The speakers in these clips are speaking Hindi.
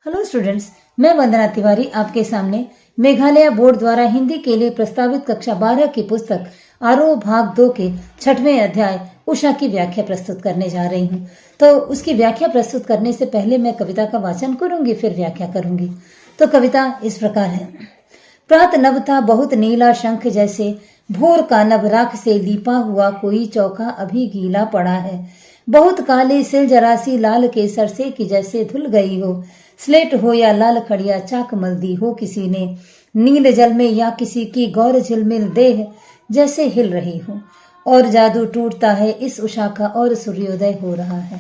हेलो स्टूडेंट्स, मैं वंदना तिवारी आपके सामने मेघालय बोर्ड द्वारा हिंदी के लिए प्रस्तावित कक्षा 12 की पुस्तक आरोह भाग 2 के 6वें अध्याय उषा की व्याख्या प्रस्तुत करने जा रही हूँ। तो उसकी व्याख्या प्रस्तुत करने से पहले मैं कविता का वाचन करूंगी, फिर व्याख्या करूंगी। तो कविता इस प्रकार है। प्रात नभ था बहुत नीला शंख जैसे, भोर का नभ राख से लीपा हुआ कोई चौका अभी गीला पड़ा है। बहुत काली सिल जरासी लाल केसर से कि जैसे धुल गई हो, स्लेट हो या लाल खड़िया चाक मल दी हो किसी ने, नील जल में या किसी की गौर झिलमिल देह जैसे हिल रही हो, और जादू टूटता है इस उषा का और सूर्योदय हो रहा है।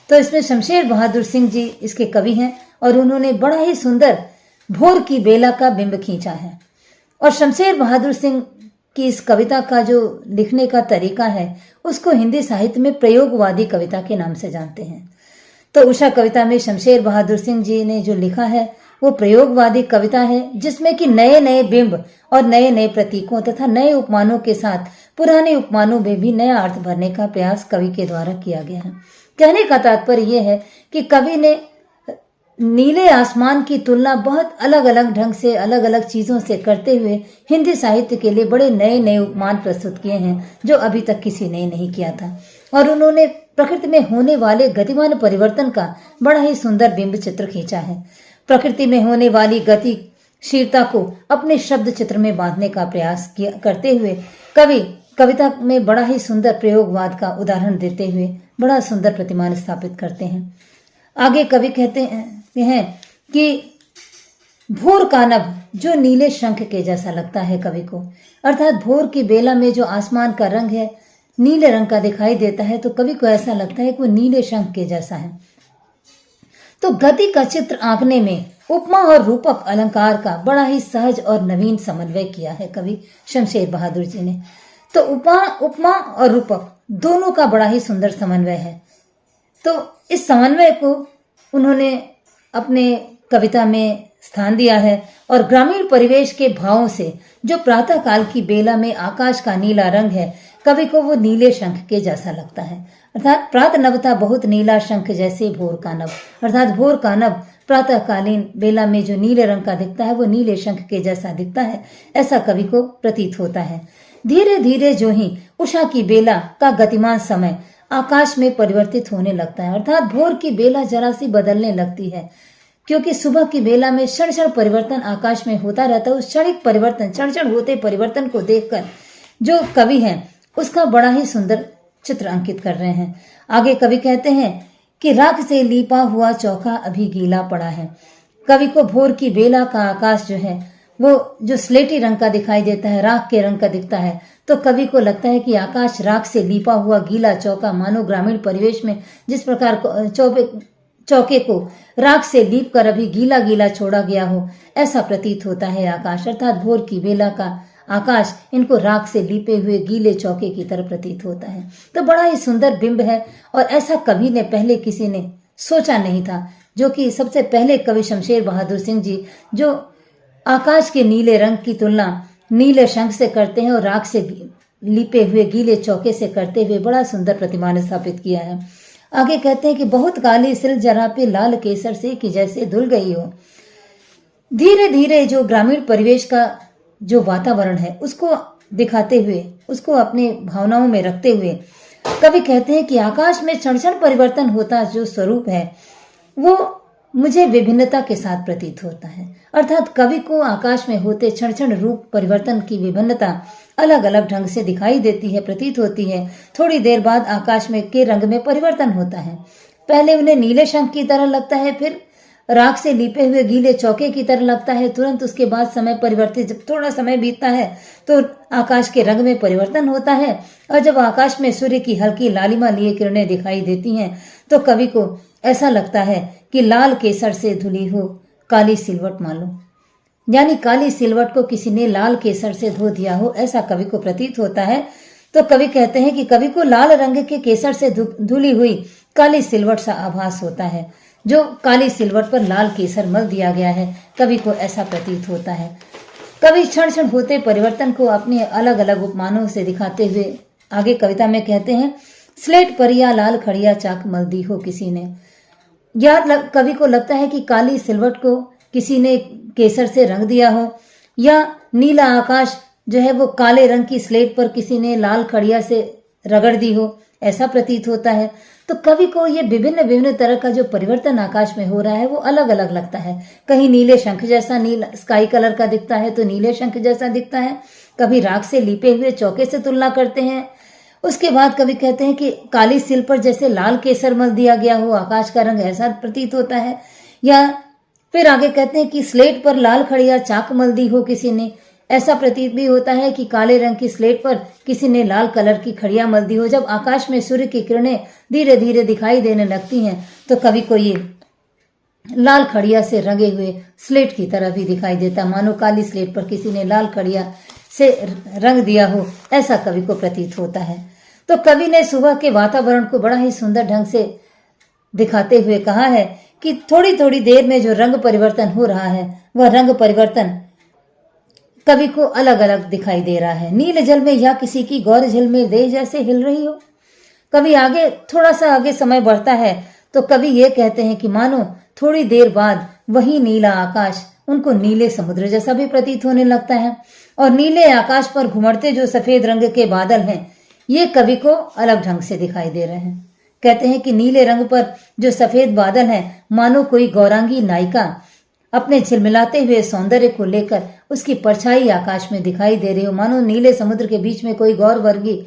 तो इसमें शमशेर बहादुर सिंह जी इसके कवि हैं और उन्होंने बड़ा ही सुंदर भोर की बेला का बिंब खींचा है। और शमशेर बहादुर सिंह की इस कविता का जो लिखने का तरीका है उसको हिंदी साहित्य में प्रयोगवादी कविता के नाम से जानते हैं। तो उषा कविता में शमशेर बहादुर सिंह जी ने जो लिखा है वो प्रयोगवादी कविता है, जिसमें कि नए नए बिंब और नए नए प्रतीकों तथा नए उपमानों के साथ पुराने उपमानों में भी नया अर्थ भरने का प्रयास कवि के द्वारा किया गया है। कहने का तात्पर्य यह है कि कवि ने नीले आसमान की तुलना बहुत अलग अलग ढंग से अलग अलग चीजों से करते हुए हिंदी साहित्य के लिए बड़े नए नए उपमान प्रस्तुत किए हैं जो अभी तक किसी ने नहीं किया था। और उन्होंने प्रकृति में होने वाले गतिमान परिवर्तन का बड़ा ही सुंदर बिंब चित्र खींचा है। प्रकृति में होने वाली गतिशीलता को अपने शब्द चित्र में बांधने का प्रयास करते हुए कवि कविता में बड़ा ही सुंदर प्रयोगवाद का उदाहरण देते हुए बड़ा सुंदर प्रतिमान स्थापित करते हैं। आगे कवि कहते हैं कि भोर का नभ जो नीले शंख के जैसा लगता है कवि को, अर्थात भोर की बेला में जो आसमान का रंग है नीले रंग का दिखाई देता है, तो कवि को ऐसा लगता है कि वो नीले शंख के जैसा है। तो गति का चित्र आंकने में उपमा और रूपक अलंकार का बड़ा ही सहज और नवीन समन्वय किया है कवि शमशेर बहादुर जी ने। तो उपमा और रूपक दोनों का बड़ा ही सुंदर समन्वय है। तो इस समन्वय को उन्होंने अपने कविता में स्थान दिया है और ग्रामीण परिवेश के भावों से जो प्रातः काल की बेला में आकाश का नीला रंग है कवि को वो नीले शंख के जैसा लगता है। अर्थात प्रात नभ था बहुत नीला शंख जैसे भोर का नभ, अर्थात भोर का नभ प्रातःकालीन बेला में जो नीले रंग का दिखता है वो नीले शंख के जैसा दिखता है, ऐसा कवि को प्रतीत होता है। धीरे धीरे जो ही उषा की बेला का गतिमान समय आकाश में परिवर्तित होने लगता है, अर्थात भोर की बेला जरा सी बदलने लगती है, क्योंकि सुबह की बेला में क्षण क्षण परिवर्तन आकाश में होता रहता है। उस क्षणिक परिवर्तन, क्षण क्षण होते परिवर्तन को देखकर जो कवि हैं उसका बड़ा ही सुंदर चित्र अंकित कर रहे हैं। आगे कवि कहते हैं कि राख से लीपा हुआ चौका अभी गीला पड़ा है। कवि को भोर की बेला का आकाश जो है वो जो स्लेटी रंग का दिखाई देता है, राख के रंग का दिखता है, तो कवि को लगता है कि आकाश राख से लीपा हुआ गीला चौका, मानो ग्रामीण परिवेश में जिस प्रकार चौके को राख से लीप कर अभी गीला गीला छोड़ा गया हो, ऐसा प्रतीत होता है आकाश। अर्थात भोर की बेला का आकाश इनको राख से लीपे हुए गीले चौके की तरह प्रतीत होता है। तो बड़ा ही सुंदर बिंब है और ऐसा कभी ने पहले किसी ने सोचा नहीं था, जो कि सबसे पहले कवि शमशेर बहादुर सिंह जी जो आकाश के नीले रंग की तुलना नीले शंख से करते हैं और राख से लीपे हुए गीले चौके से करते हुए बड़ा सुंदर प्रतिमान स्थापित किया है। आगे कहते हैं कि बहुत काली सिल जरा पे लाल केसर से कि जैसे धुल गई हो। धीरे धीरे जो ग्रामीण परिवेश का जो वातावरण है उसको दिखाते हुए, उसको अपने भावनाओं में रखते हुए कवि कहते हैं कि आकाश में क्षण क्षण परिवर्तन होता जो स्वरूप है वो मुझे विभिन्नता के साथ प्रतीत होता है। अर्थात कवि को आकाश में होते क्षण क्षण रूप परिवर्तन की विभिन्नता अलग अलग ढंग से दिखाई देती है, प्रतीत होती है। थोड़ी देर बाद आकाश में के रंग में परिवर्तन होता है। पहले उन्हें नीले शंख की तरह लगता है, फिर राख से लीपे हुए गीले चौके की तरह लगता है। तुरंत उसके बाद समय परिवर्तित, जब थोड़ा समय बीतता है तो आकाश के रंग में परिवर्तन होता है और जब आकाश में सूर्य की हल्की लालिमा लिए किरणें दिखाई देती हैं तो कवि को ऐसा लगता है कि लाल केसर से धुली हो काली सिलवट मानो, यानी काली सिलवट को किसी ने लाल केसर से धो दिया हो, ऐसा कवि को प्रतीत होता है। तो कवि कहते हैं कि कवि को लाल रंग के केसर से धुली हुई काली सिलवट सा आभास होता है। जो काली सिलवट पर लाल केसर मल दिया गया है, कवि को ऐसा प्रतीत होता है। कवि क्षण क्षण होते परिवर्तन को अपने अलग अलग उपमानों से दिखाते हुए आगे कविता में कहते हैं, स्लेट पर या लाल खड़िया चाक मल दी हो किसी ने। कवि को लगता है कि काली सिलवट को किसी ने केसर से रंग दिया हो, या नीला आकाश जो है वो काले रंग की स्लेट पर किसी ने लाल खड़िया से रगड़ दी हो, ऐसा प्रतीत होता है। तो कवि को ये विभिन्न विभिन्न तरह का जो परिवर्तन आकाश में हो रहा है वो अलग अलग लगता है। कहीं नीले शंख जैसा नीला स्काई कलर का दिखता है तो नीले शंख जैसा दिखता है, कभी राख से लिपे हुए चौके से तुलना करते हैं। उसके बाद कवि कहते हैं कि काली सिल पर जैसे लाल केसर मल दिया गया हो, आकाश का रंग ऐसा प्रतीत होता है। या फिर आगे कहते हैं कि स्लेट पर लाल खड़िया चाक मल दी हो किसी ने, ऐसा प्रतीत भी होता है कि काले रंग की स्लेट पर किसी ने लाल कलर की खड़िया मल दी हो। जब आकाश में सूर्य की किरणें धीरे धीरे दिखाई देने लगती हैं तो कवि को ये लाल खड़िया से रंगे हुए स्लेट की तरह भी दिखाई देता, मानो काली स्लेट पर किसी ने लाल खड़िया से रंग दिया हो, ऐसा कवि को प्रतीत होता है। तो कवि ने सुबह के वातावरण को बड़ा ही सुंदर ढंग से दिखाते हुए कहा है कि थोड़ी थोड़ी देर में जो रंग परिवर्तन हो रहा है वह रंग परिवर्तन कवि को अलग अलग दिखाई दे रहा है। नील जल में या किसी की गौर झिल में देह जैसे हिल रही हो। कवि आगे थोड़ा सा आगे समय बढ़ता है तो कवि ये कहते हैं कि मानो थोड़ी देर बाद वही नीला आकाश उनको नीले समुद्र जैसा भी प्रतीत होने लगता है, और नीले आकाश पर घुमड़ते जो सफेद रंग के बादल हैं ये कवि को अलग ढंग से दिखाई दे रहे हैं। कहते हैं कि नीले रंग पर जो सफेद बादल हैं मानो कोई गौरांगी नायिका अपने झिलमिलाते हुए सौंदर्य को लेकर उसकी परछाई आकाश में दिखाई दे रही हो, मानो नीले समुद्र के बीच में कोई गौर वर्गी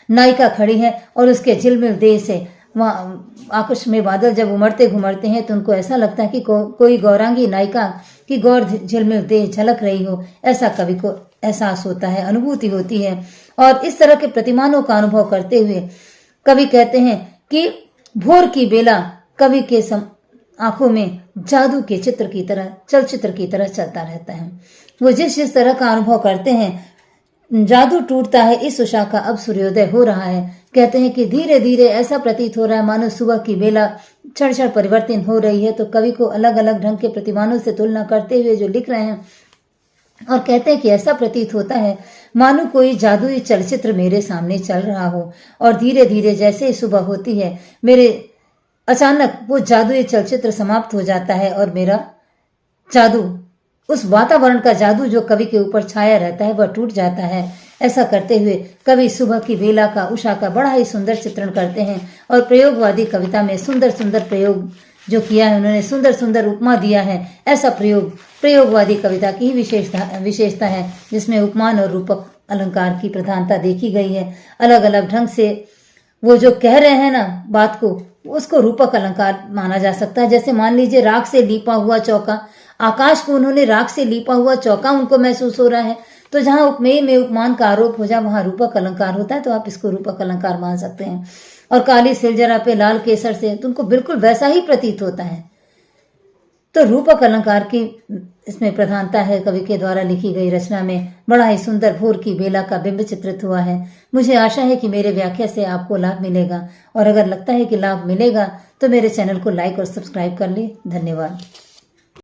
नायिका खड़ी है और उसके झिलमिल देह से वहाँ आकाश में बादल जब उमड़ते घुमड़ते हैं तो उनको ऐसा लगता है कि कोई गौरांगी नायिका की गौर झिलमिल देह झलक रही हो, ऐसा कवि को एहसास होता है, अनुभूति होती है। और इस तरह के प्रतिमानों का अनुभव करते हुए कवि कहते हैं कि भोर की बेला कवि के आंखों में जादू के चित्र की तरह, चलचित्र की तरह चलता रहता है। वो जिस तरह का अनुभव करते हैं, जादू टूटता है, इस उषा का अब सूर्योदय हो रहा है। कहते हैं कि धीरे धीरे ऐसा प्रतीत हो रहा है मानो सुबह की बेला क्षण क्षण परिवर्तन हो रही है। तो कवि को अलग अलग ढंग के प्रतिमानों से तुलना करते हुए जो लिख रहे हैं और कहते हैं कि ऐसा प्रतीत होता है मानो कोई जादुई चलचित्र मेरे सामने चल रहा हो, और धीरे धीरे जैसे ही सुबह होती है मेरे अचानक वो जादुई चलचित्र समाप्त हो जाता है और मेरा जादू, उस वातावरण का जादू जो कवि के ऊपर छाया रहता है वह टूट जाता है। ऐसा करते हुए कवि सुबह की बेला का, उषा का बड़ा ही सुंदर चित्रण करते हैं और प्रयोगवादी कविता में सुंदर सुंदर प्रयोग जो किया है, उन्होंने सुंदर सुंदर उपमा दिया है। ऐसा प्रयोगवादी कविता की ही विशेषता है जिसमें उपमान और रूपक अलंकार की प्रधानता देखी गई है। अलग अलग ढंग से वो जो कह रहे हैं ना बात को, उसको रूपक अलंकार माना जा सकता है। जैसे मान लीजिए राख से लीपा हुआ चौका, आकाश को उन्होंने राख से लीपा हुआ चौका उनको महसूस हो रहा है, तो जहां उपमेय में उपमान का आरोप हो जाए वहां रूपक अलंकार होता है, तो आप इसको रूपक अलंकार मान सकते हैं। और काली सिलजरा पे लाल केसर से तो उनको बिल्कुल वैसा ही प्रतीत होता है। तो रूपक अलंकार की इसमें प्रधानता है। कवि के द्वारा लिखी गई रचना में बड़ा ही सुंदर भोर की बेला का बिंब चित्रित हुआ है। मुझे आशा है कि मेरे व्याख्या से आपको लाभ मिलेगा, और अगर लगता है कि लाभ मिलेगा तो मेरे चैनल को लाइक और सब्सक्राइब कर ले। धन्यवाद।